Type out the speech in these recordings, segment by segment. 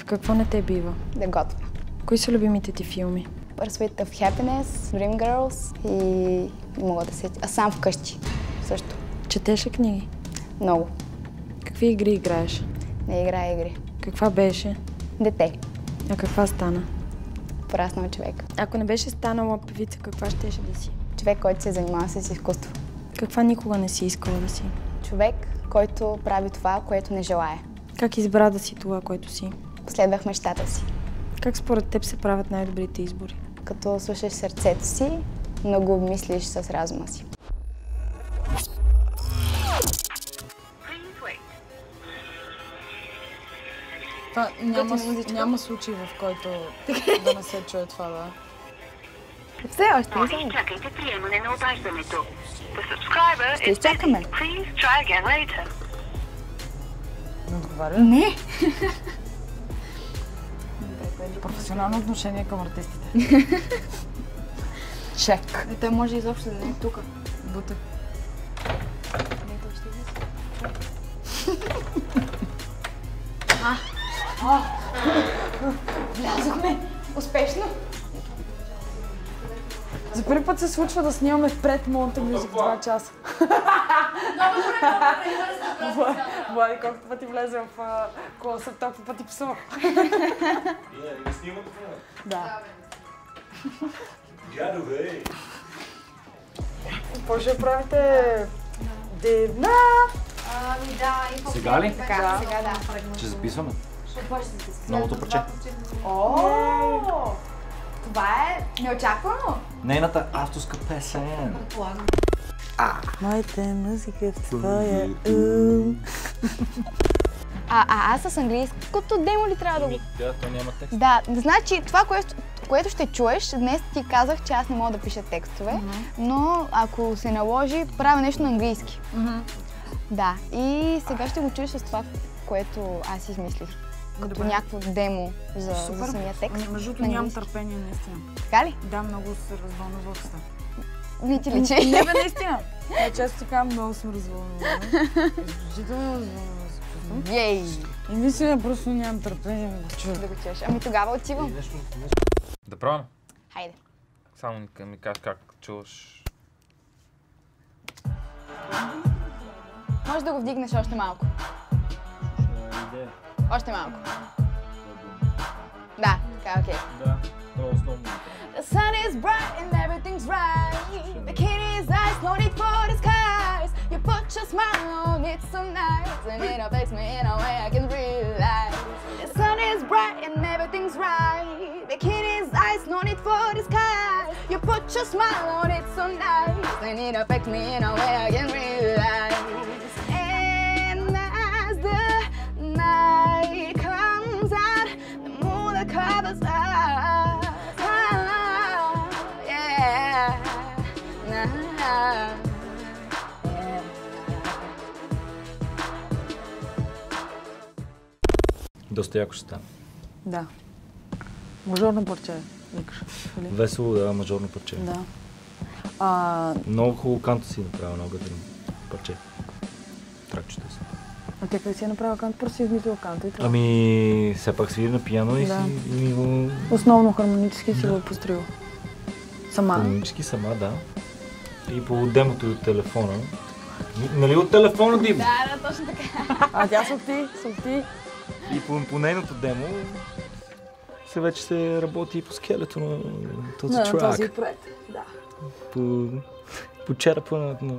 Какво не те бива? Да готвя. Кои са любимите ти филми? Pursuit of Happiness, Dreamgirls и не мога да се... А сам вкъщи също. Четеш ли книги? Много. Какви игри играеш? Не играя игри. Каква беше? Дете. А каква стана? Пораснал човек. Ако не беше станала певица, каква щеше да си? Човек, който се занимава с изкуство. Каква никога не си искала да си? Човек, който прави това, което не желае. Как избра да си това, което си? Последвах мечтата си. Как според теб се правят най-добрите избори? Като слушаш сърцето си, но го обмислиш с разума си. Няма случай, в който да не се чуе това, да. Все още не съм. Изчакайте приемане на обаждането. The subscriber Ще изчакаме. Please try again later. Не отговаря? Не! Професионално отношение към артистите. Чек. Той може изобщо да не е тук. Бутък. Влязохме! Успешно! За първи път се случва да снимаме впред Монте Мюзик 2 часа. Влади, колкото пъти влезе в коласа, толкова пъти псува. Не снимат това? Да. Дядове! Какво ще правите? Дивна! Сега ли? Така, сега да. Ще записваме? Новото парче. Това е неочаквано. Нейната авторска песен. Моята музика в твоя ум. Аз с английското демо ли трябва да го... То няма текст. Да, значи това, което ще чуеш, днес ти казах, че аз не мога да пиша текстове, но ако се наложи, правя нещо на английски. Да, и сега ще го чуеш с това, което аз измислих. Като някакво демо за самия текст. Между другото нямам търпение, наистина. Така ли? Да, много се развълнувах се. Не ти личи. Не бе, наистина. Често ти казвам, много съм развълнувана. Изключително развълнувана се чувствам. Ей! И наистина просто нямам търпение да го чуя. Да го чуеш. Ами тогава отивам. Да пробваме? Хайде. Само ми кажеш как чуваш. Може да го вдигнеш още малко. Още малко. Да, така, окей. Да, това е основно. The sun is bright and everything's right. The kid is nice, no need for disguise. You put your smile on, it's so nice. And it affects me in a way I can realize. The sun is bright and everything's right. The kid is nice, no need for disguise. You put your smile on, it's so nice. And it affects me in a way I can realize. And as the night comes out, the moon that covers us. Доста яко ще стане. Да. Мажорно парче, викаш. Весело, да, мажорно парче. Да. Много хубаво канто си направил, много готино парче. Тракчета си. А тя къде си е направила канто? Просто си измислила канто и това. Ами, все пак свири на пиано и Да. си ми го... Основно хармонически си го построила. Сама. Хармонически сама, да. И по демото и от телефона. Нали от телефона, Дим? Да, точно така. А тя са ти. И по нейното демо вече се работи по скелето на този трак. Този проект, да. По черепа на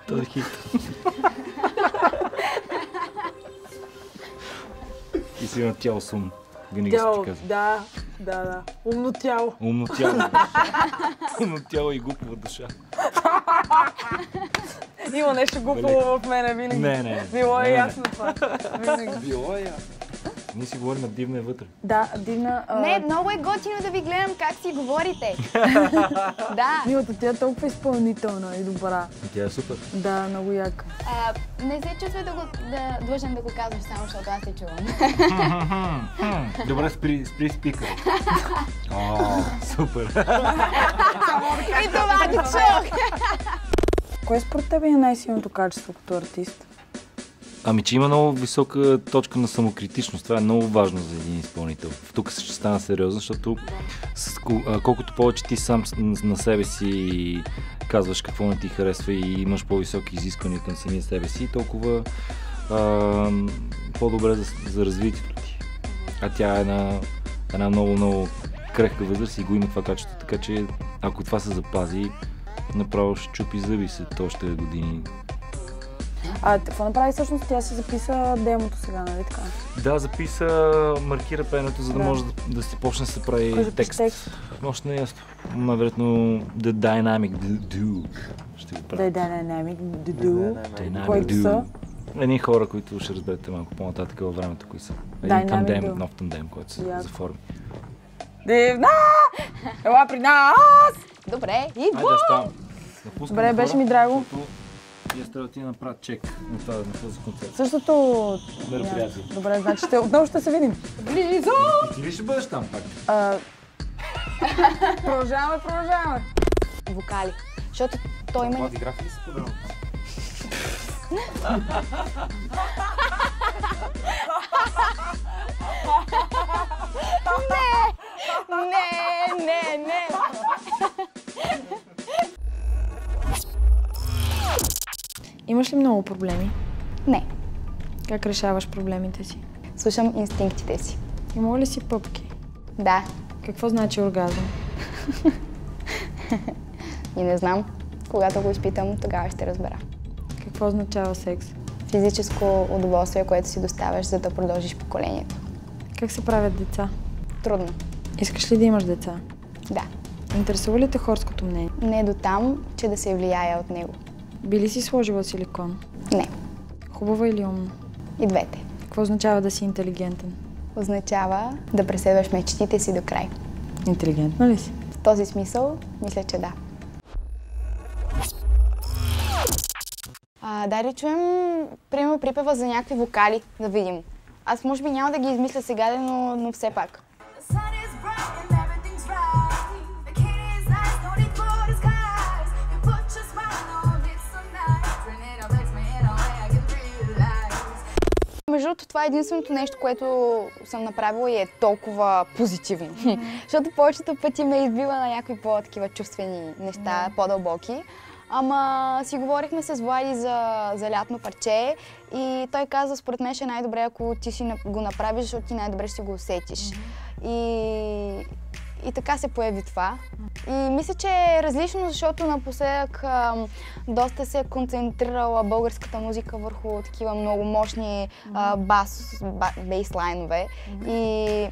този хит. И си на тяло сум. Винаги си ти казвам. Да. Умно тяло. Умно тяло. Умно тяло и глупава душа. Има нещо глупаво в мене винаги. Не. Било е ясно това. Винаги. Било е ясно. Ние си говорим, Дивна е вътре. Да, Дивна... Не, много е готино да ви гледам как си говорите. Да. Милата, тя е толкова изпълнителна и добра. Тя е супер. Да, много яка. Не се чувствай длъжен да го казваш само, защото аз те чувам. Добре, спри спикър. Супер. И това го чух. Кое според теб е най-силното качество като артист? Ами, че има много висока точка на самокритичност. Това е много важно за един изпълнител. Тук ще стана сериозно, защото колкото повече ти сам на себе си казваш какво не ти харесва и имаш по-високи изисквания към самия себе си, толкова по-добре за развитието ти. А тя е една много крехка възраст и го има това качество, така че ако това се запази, направо ще чупи зъби след още години. А какво направи всъщност? Тя си записа демото сега, нали така? Да, маркира пеенето, за да може да си почне да се прави текст. Още не е ясно. Най-вероятно The Dynamic Duo ще го прави. The Dynamic Duo. Които са? Едни хора, които ще разберете малко по-нататък във времето, кои са. Един нов тандем, който се заформи. Дивна! Ела при нас! Добре, идва! Айде да ставам. Добре, беше ми драго. И аз трябва да ти направя чек на този концерт. Същото... Мероприятие. Добре, значи отново ще се видим. Близо! И ти ли ще бъдеш там пак? Продължаваме. Вокали. Защото той има... Графи ли си подавал? Не! Имаш ли много проблеми? Не. Как решаваш проблемите си? Слушам инстинктите си. Има ли си пъпки? Да. Какво значи оргазъм? И не знам. Когато го изпитам, тогава ще разбера. Какво означава секс? Физическо удоволствие, което си доставяш, за да продължиш поколението. Как се правят деца? Трудно. Искаш ли да имаш деца? Да. Интересува ли те хорското мнение? Не до там, че да се влияя от него. Би ли си сложила силикон? Не. Хубава или умна? И двете. Какво означава да си интелигентен? Означава да преследваш мечтите си до край. Интелигентна ли си? В този смисъл, мисля, че да. Дай да чуем, примерно, припева за някакви вокали, да видим. Аз може би няма да ги измисля сега, но все пак. Между другото, това е единственото нещо, което съм направила и е толкова позитивно. Защото повечето пъти ме избива на някакви по-такива чувствени неща, по-дълбоки. Ама си говорихме с Влади за лятно парче и той каза, според мен ще е най-добре, ако ти си го направиш, защото ти най-добре ще го усетиш. И така се появи това. И мисля, че е различно, защото напоследък доста се е концентрирала българската музика върху такива много мощни бейслайнове и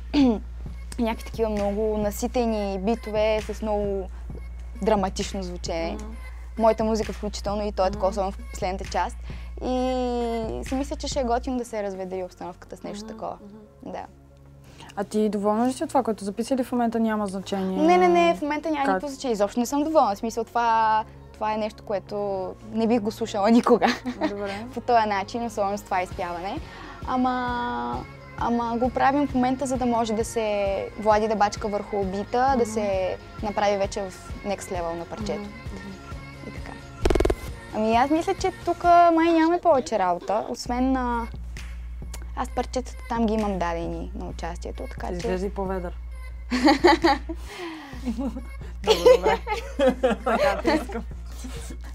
някакви такива много наситени битове с много драматично звучене. Моята музика включително и той е такова, особено в последната част. И си мисля, че ще е готино да се разведри обстановката с нещо такова. Да. А ти доволна ли си от това, което записа или в момента няма значение? Не, в момента няма никакво значение. Изобщо не съм доволна. В смисъл, това е нещо, което не бих го слушала никога. Добре. По този начин, особено с това изпяване. Ама го правим в момента, за да може да се Влади да бачка върху бита, да се направи вече в next level на парчето. И така. Ами аз мисля, че тук май нямаме повече работа, освен на... Аз парчетата там ги имам дадени на участието, така че... Изглежда и по-ведър. Добре. Така те искам.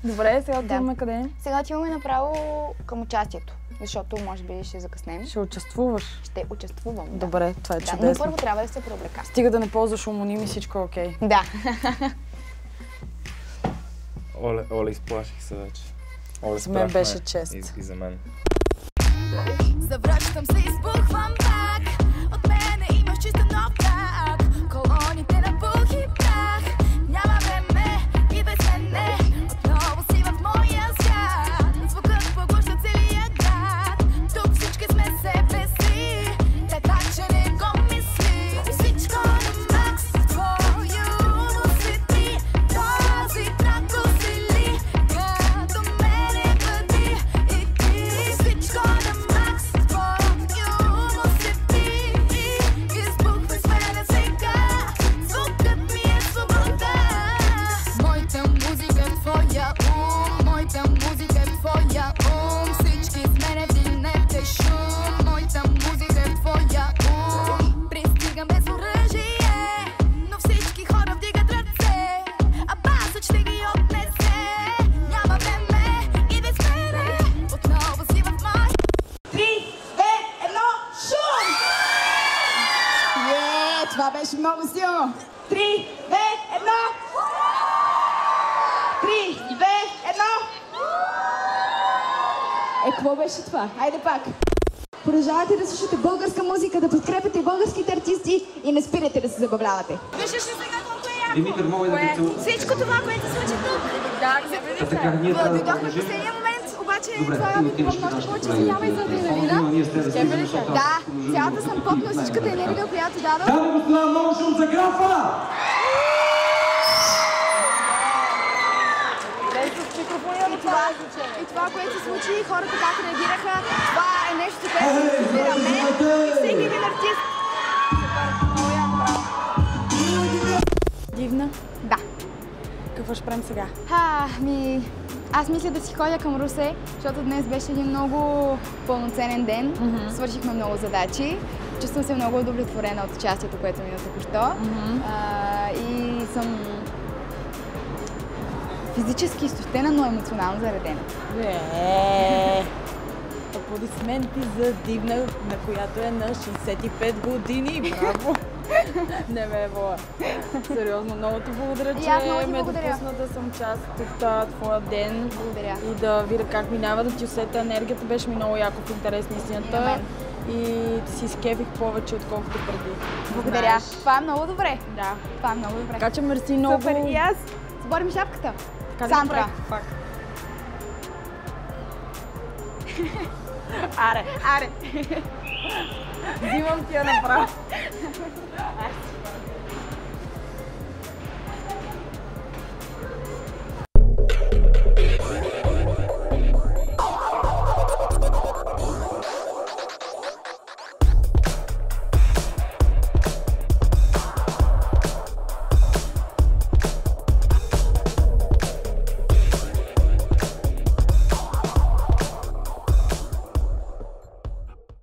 Добре, сега отиваме къде? Сега отиваме направо към участието, защото може би ще закъснем. Ще участвуваш? Ще участвувам, да. Добре, това е чудесно. Но първо трябва да се преоблека. Стига да не ползваш умоним и всичко е окей. Да. Оле, изплаших се вече. За мен беше чест. И за мен. Завръщам се, избухвам пак. От мене имаш чиста нов крак. Колоните на пух и прах. Няма време, идвай с мене. Отново си в моя свят. Звукът поглъща целия град. Тук всички сме себе си, така че не го мисли. Всичко на макс, твоя усети. Този трак усили, като мене бъди. И ти всичко на макс, твоя усети. 3, 2, 1. 3, 2, 1. Какво беше това? Хайде пак. Продължавате да слушате българска музика, да подкрепяте българските артисти и не спирате да се забавлявате. Виждаш ли сега колко е яко? Димитър, мога да те целувам. Всичко това, което се случи тук. Да, А така, ние трябва да Дойдохме в продължим. последния момент, обаче Добре, това ти ми отиваш при помогна нашите повече колеги. няма и за адреналина. Ние с теб да слизаме, защото Да, аз продължавам цялата съм потна всичката енергия, която дадох. Дами и господа, много шум за графа! И това, което се случи, хората как реагираха, това е нещо, което се разбира мен и всеки един артист. Дивна? Да. Какво ще правим сега? Аз мисля да си ходя към Русе, защото днес беше един много пълноценен ден. Свършихме много задачи. Чувствам се много удовлетворена от участието, което мина току-що. И съм физически изтощена, но емоционално заредена. Аплодисменти за Дивна, на която е на 65 години. Браво! Не бе, Вола. Сериозно, много ти благодаря, И аз много че ти ме благодаря. допусна да съм част от твоя ден. Благодаря. И да видя как минава, да ти усетя енергията. Беше ми много яко в интерес на истината. И на мен. И си изкефих повече, отколкото преди. Благодаря. Знаеш. Това е много добре. Да. Това е много добре. Така че мерси много. Супер. И аз. Сборим шапката. Така да Сандра. направих. Пак. Аре. Аре. Взимам ти я направо.